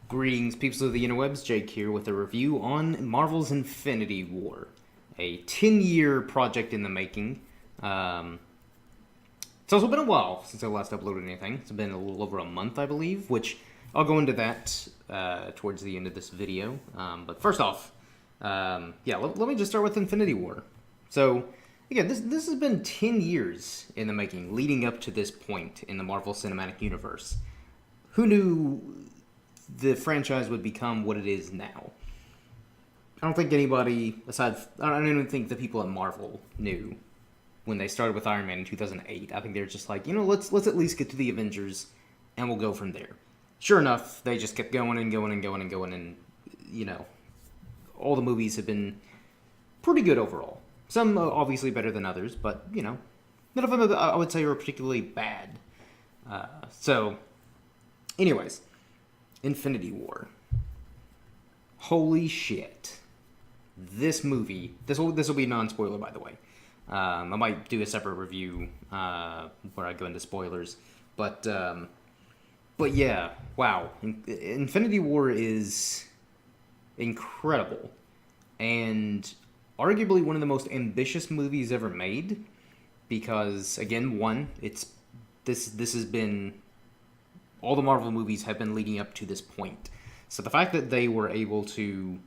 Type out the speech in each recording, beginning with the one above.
Greetings, peeps of the interwebs. Jake here with a review on Marvel's Infinity War, a 10-year project in the making. It's also been a while since I last uploaded anything. It's been a little over a month, I believe, which I'll go into that towards the end of this video. But first off, let me just start with Infinity War. So, again, this has been 10 years in the making, leading up to this point in the Marvel Cinematic Universe. Who knew the franchise would become what it is now? I don't think anybody, I don't even think the people at Marvel knew when they started with Iron Man in 2008. I think they're just like, let's at least get to the Avengers, and we'll go from there. Sure enough, they just kept going and going and going and going, and, all the movies have been pretty good overall. Some obviously better than others, but, none of them, I would say, are particularly bad. Anyways, Infinity War. Holy shit. This movie, this will be non-spoiler, by the way. I might do a separate review where I go into spoilers, but yeah, wow. Infinity War is incredible, and arguably one of the most ambitious movies ever made, because, again, this has been, all the Marvel movies have been leading up to this point. So the fact that they were able to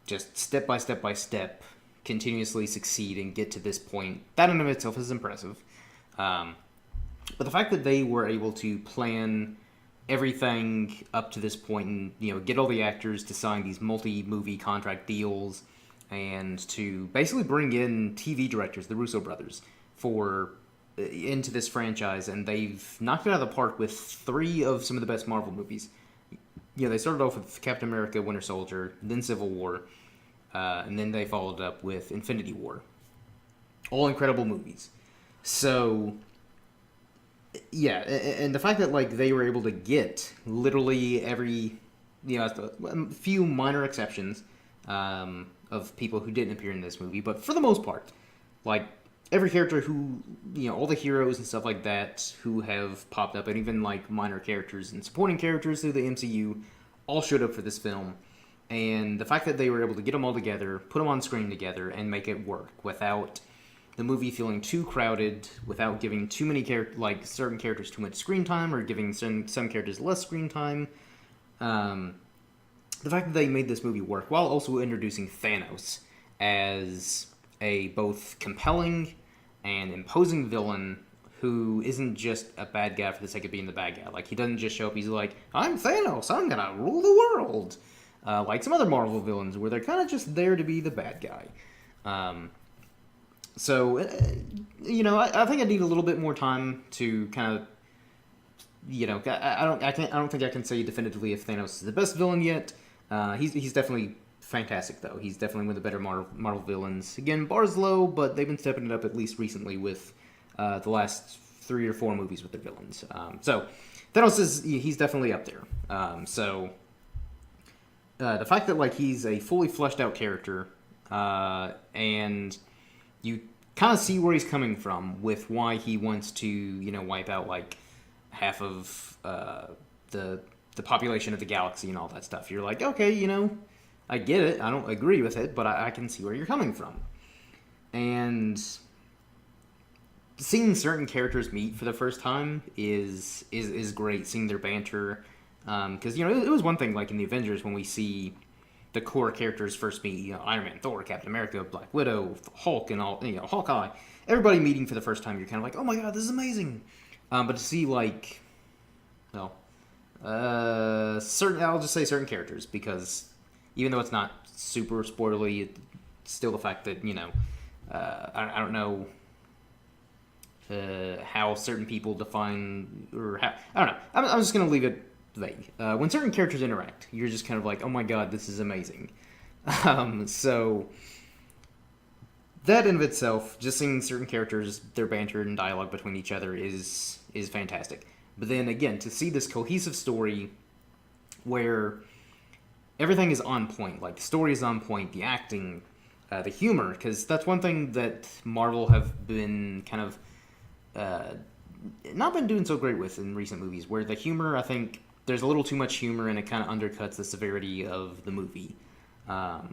just step by step continuously succeed and get to this point, that in and of itself is impressive. But the fact that they were able to plan everything up to this point and, get all the actors to sign these multi-movie contract deals and to basically bring in TV directors, the Russo brothers, into this franchise, and they've knocked it out of the park with 3 of some of the best Marvel movies. They started off with Captain America, Winter Soldier, then Civil War, and then they followed up with Infinity War. All incredible movies. So, yeah, and the fact that, they were able to get literally every, a few minor exceptions of people who didn't appear in this movie, but for the most part, every character who, all the heroes and stuff like that who have popped up, and even, minor characters and supporting characters through the MCU, all showed up for this film. And the fact that they were able to get them all together, put them on screen together, and make it work without the movie feeling too crowded, without giving too many certain characters too much screen time, or giving some characters less screen time. The fact that they made this movie work while also introducing Thanos as a both compelling and imposing villain who isn't just a bad guy for the sake of being the bad guy. He doesn't just show up, he's like, I'm Thanos, I'm gonna rule the world. Like some other Marvel villains where they're kind of just there to be the bad guy. I think I need a little bit more time to kind of, I don't think I can say definitively if Thanos is the best villain yet. He's definitely fantastic, though. He's definitely one of the better Marvel villains. Again, bar's low, but they've been stepping it up at least recently with the last 3 or 4 movies with their villains. So Thanos he's definitely up there. The fact that he's a fully fleshed out character, and you kind of see where he's coming from with why he wants to wipe out half of the population of the galaxy and all that stuff. You're like, okay, I get it. I don't agree with it, but I can see where you're coming from. And seeing certain characters meet for the first time is great. Seeing their banter, because it was one thing in the Avengers when we see the core characters first meet. Iron Man, Thor, Captain America, Black Widow, Hulk, and all. Hawkeye. Everybody meeting for the first time, you're kind of like, oh my god, this is amazing. But to see I'll just say certain characters, because even though it's not super spoilery, it's still the fact that, I don't know how certain people define, or how, I don't know. I'm just going to leave it vague. When certain characters interact, you're just kind of like, oh my god, this is amazing. So, that in of itself, just seeing certain characters, their banter and dialogue between each other is fantastic. But then again, to see this cohesive story where everything is on point, the story is on point, the acting, the humor, because that's one thing that Marvel have been kind of not been doing so great with in recent movies, where the humor, I think, there's a little too much humor and it kind of undercuts the severity of the movie. But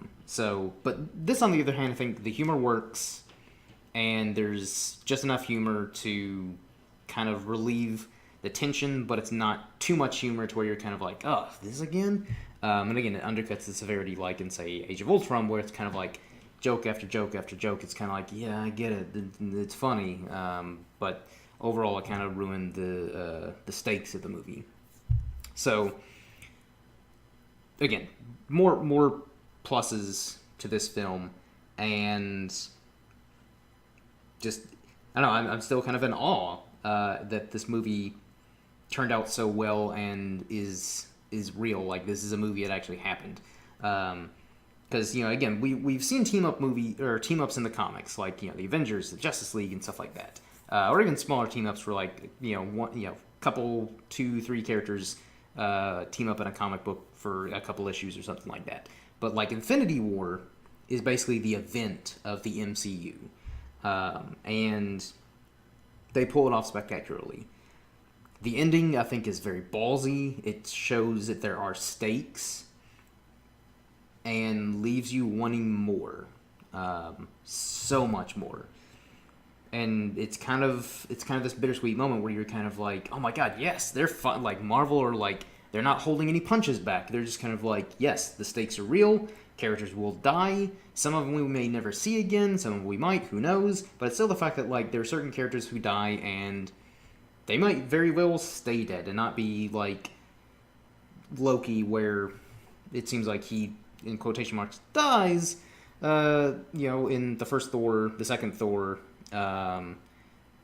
this, on the other hand, I think the humor works, and there's just enough humor to kind of relieve the tension, but it's not too much humor to where you're kind of like, oh, this again? And again, it undercuts the severity, like in, say, Age of Ultron, where it's kind of like joke after joke after joke. It's kind of like, yeah, I get it. It's funny. But overall, it kind of ruined the stakes of the movie. So, again, more pluses to this film, and just, I don't know, I'm still kind of in awe that this movie turned out so well and is real. Like, this is a movie that actually happened. Because, again, we've seen team ups in the comics, like, the Avengers, the Justice League, and stuff like that. Or even smaller team ups where, like, couple, 2-3 characters team up in a comic book for a couple issues or something like that. But, like, Infinity War is basically the event of the MCU. And they pull it off spectacularly. The ending, I think, is very ballsy. It shows that there are stakes and leaves you wanting more. So much more. And it's kind of this bittersweet moment where you're kind of like, oh my god, yes, they're fun. Like, Marvel are like, they're not holding any punches back. They're just kind of like, yes, the stakes are real. Characters will die. Some of them we may never see again. Some of them we might. Who knows? But it's still the fact that, like, there are certain characters who die, and they might very well stay dead and not be like Loki, where it seems like he, in quotation marks, dies. In the first Thor, the second Thor. And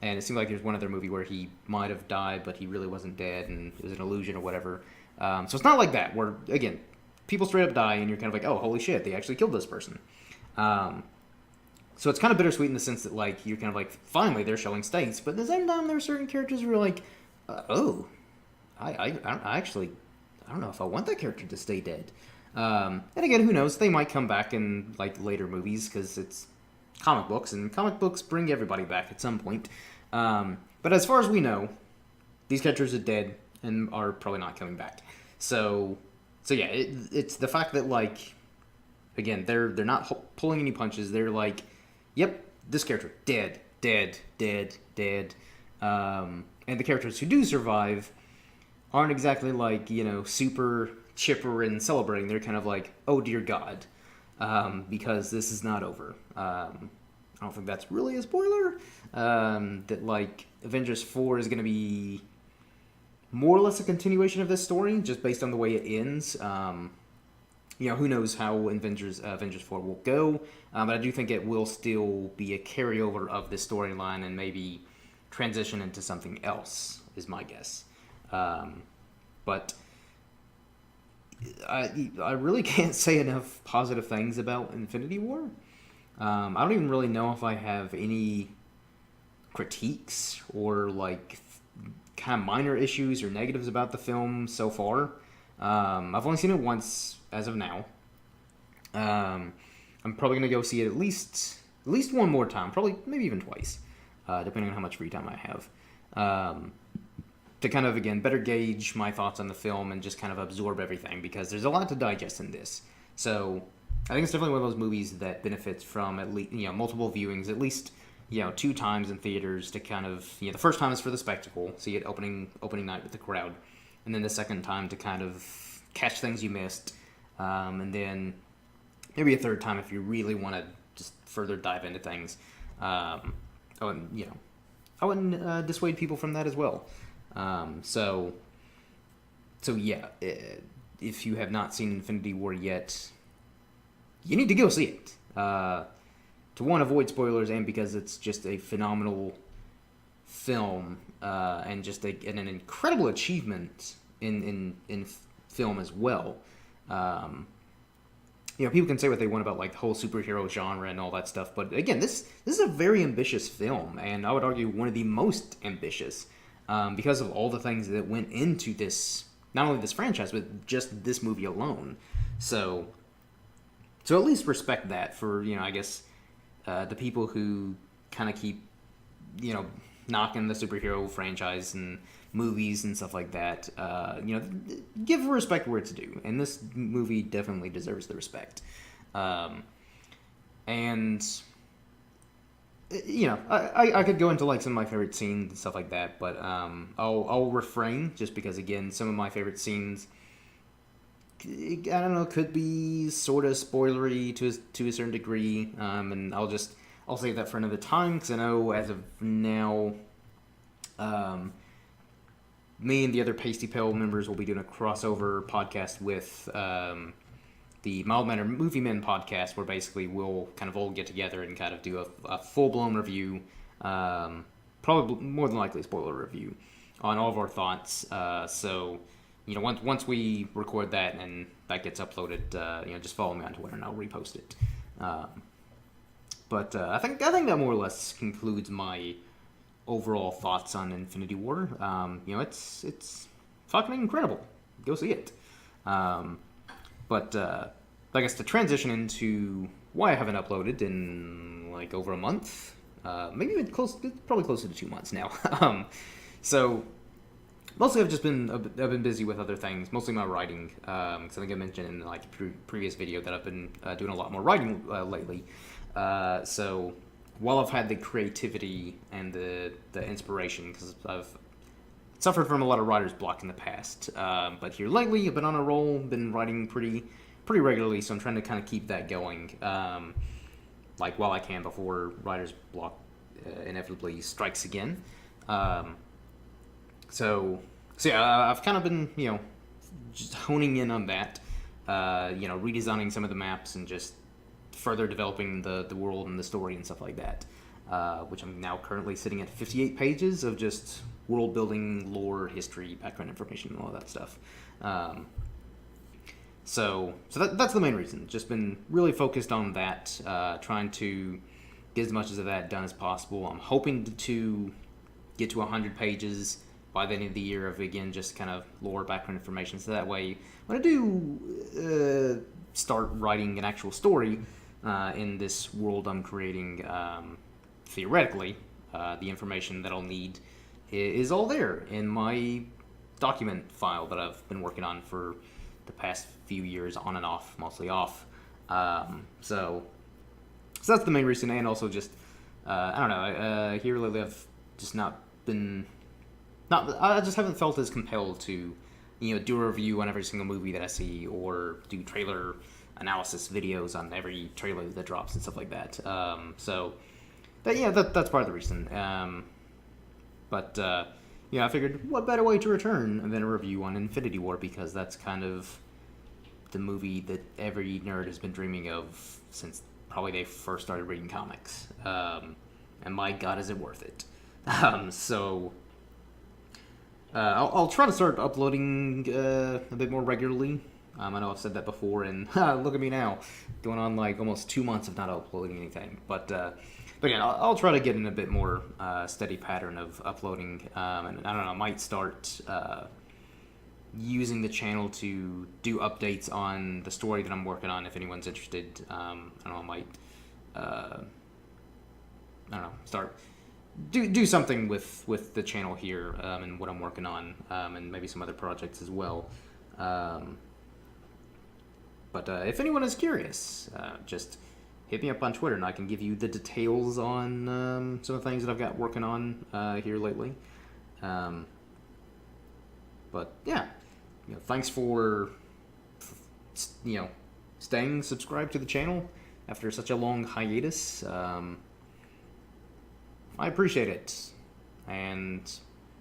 it seemed like there's one other movie where he might have died, but he really wasn't dead, and it was an illusion or whatever. So it's not like that, where, again, people straight up die, and you're kind of like, oh, holy shit, they actually killed this person. So it's kind of bittersweet in the sense that, like, you're kind of like, finally, they're showing stakes, but at the same time, there are certain characters who are like, I don't know if I want that character to stay dead. And again, who knows, they might come back in, like, later movies, because it's comic books, and comic books bring everybody back at some point. But as far as we know, these characters are dead and are probably not coming back. So yeah, it's the fact that, like, again, they're not pulling any punches. They're like, yep, this character dead. And the characters who do survive aren't exactly like, super chipper and celebrating. They're kind of like, oh dear God. Because this is not over. I don't think that's really a spoiler. That, like, Avengers 4 is going to be more or less a continuation of this story, just based on the way it ends. Who knows how Avengers 4 will go. But I do think it will still be a carryover of this storyline and maybe transition into something else, is my guess. But I really can't say enough positive things about Infinity War. I don't even really know if I have any critiques or, like, kind of minor issues or negatives about the film so far. I've only seen it once as of now. I'm probably going to go see it at least one more time, probably maybe even twice, depending on how much free time I have. To kind of, again, better gauge my thoughts on the film and just kind of absorb everything, because there's a lot to digest in this. So I think it's definitely one of those movies that benefits from at least, multiple viewings, at least, 2 times in theaters to kind of, the first time is for the spectacle, see it opening night with the crowd, and then the second time to kind of catch things you missed, and then maybe a third time if you really want to just further dive into things. I wouldn't dissuade people from that as well. So yeah, if you have not seen Infinity War yet, you need to go see it. To one, avoid spoilers, and because it's just a phenomenal film, and just an incredible achievement in film as well. People can say what they want about, like, the whole superhero genre and all that stuff, but again, this is a very ambitious film, and I would argue one of the most ambitious. Because of all the things that went into this, not only this franchise, but just this movie alone. So at least respect that for, I guess, the people who kind of keep, knocking the superhero franchise and movies and stuff like that. Give respect where it's due, and this movie definitely deserves the respect. And I could go into like some of my favorite scenes and stuff like that, but I'll refrain just because again, some of my favorite scenes, I don't know, could be sort of spoilery to a certain degree, and I'll save that for another time because I know as of now, me and the other Pasty Pale members will be doing a crossover podcast with the Mild Mannered Movie Men podcast, where basically we'll kind of all get together and kind of do a full-blown review, probably more than likely a spoiler review, on all of our thoughts. So, once we record that and that gets uploaded, just follow me on Twitter and I'll repost it. But I think that more or less concludes my overall thoughts on Infinity War. It's fucking incredible. Go see it. But I guess to transition into why I haven't uploaded in like over a month, maybe even probably closer to 2 months now. So mostly I've been busy with other things, mostly my writing. Because I think I mentioned in like a previous video that I've been doing a lot more writing lately. So while I've had the creativity and the inspiration, because I've suffered from a lot of writer's block in the past, but here lately I've been on a roll, been writing pretty regularly, so I'm trying to kind of keep that going, like while I can before writer's block inevitably strikes again. So yeah, I've kind of been just honing in on that, redesigning some of the maps and just further developing the world and the story and stuff like that, which I'm now currently sitting at 58 pages of just world building, lore, history, background information, and all that stuff. So that's the main reason. Just been really focused on that, trying to get as much of that done as possible. I'm hoping to get to 100 pages by the end of the year of, again, just kind of lore, background information, so that way when I do start writing an actual story in this world I'm creating, theoretically, the information that I'll need is all there in my document file that I've been working on for the past few years, on and off, mostly off. So that's the main reason, and also just I don't know. Here lately, I've just I just haven't felt as compelled to do a review on every single movie that I see, or do trailer analysis videos on every trailer that drops and stuff like that. That's part of the reason. I figured what better way to return than a review on Infinity War, because that's kind of the movie that every nerd has been dreaming of since probably they first started reading comics. And my God, is it worth it? I'll try to start uploading a bit more regularly. I know I've said that before, and look at me now, going on like almost 2 months of not uploading anything. But yeah, I'll try to get in a bit more steady pattern of uploading, and I don't know, I might start using the channel to do updates on the story that I'm working on if anyone's interested. I don't know, I might start do something with the channel here, and what I'm working on, and maybe some other projects as well. But if anyone is curious, just hit me up on Twitter and I can give you the details on some of the things that I've got working on here lately. But yeah, thanks for staying subscribed to the channel after such a long hiatus. I appreciate it, and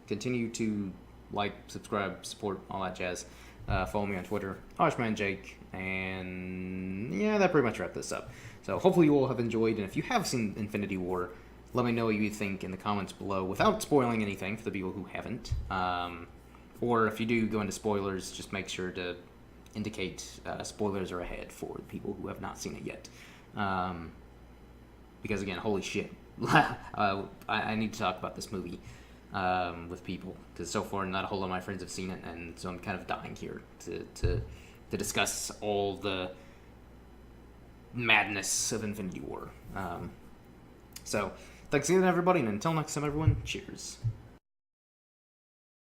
continue to like, subscribe, support, all that jazz. Follow me on Twitter, HarshmanJake, and yeah, that pretty much wraps this up. So hopefully you all have enjoyed, and if you have seen Infinity War, let me know what you think in the comments below without spoiling anything for the people who haven't. Or if you do go into spoilers, just make sure to indicate spoilers are ahead for the people who have not seen it yet. Because again, holy shit. I need to talk about this movie with people, because so far not a whole lot of my friends have seen it, and so I'm kind of dying here to discuss all the madness of Infinity War. So thanks again, everybody, and until next time, everyone, cheers.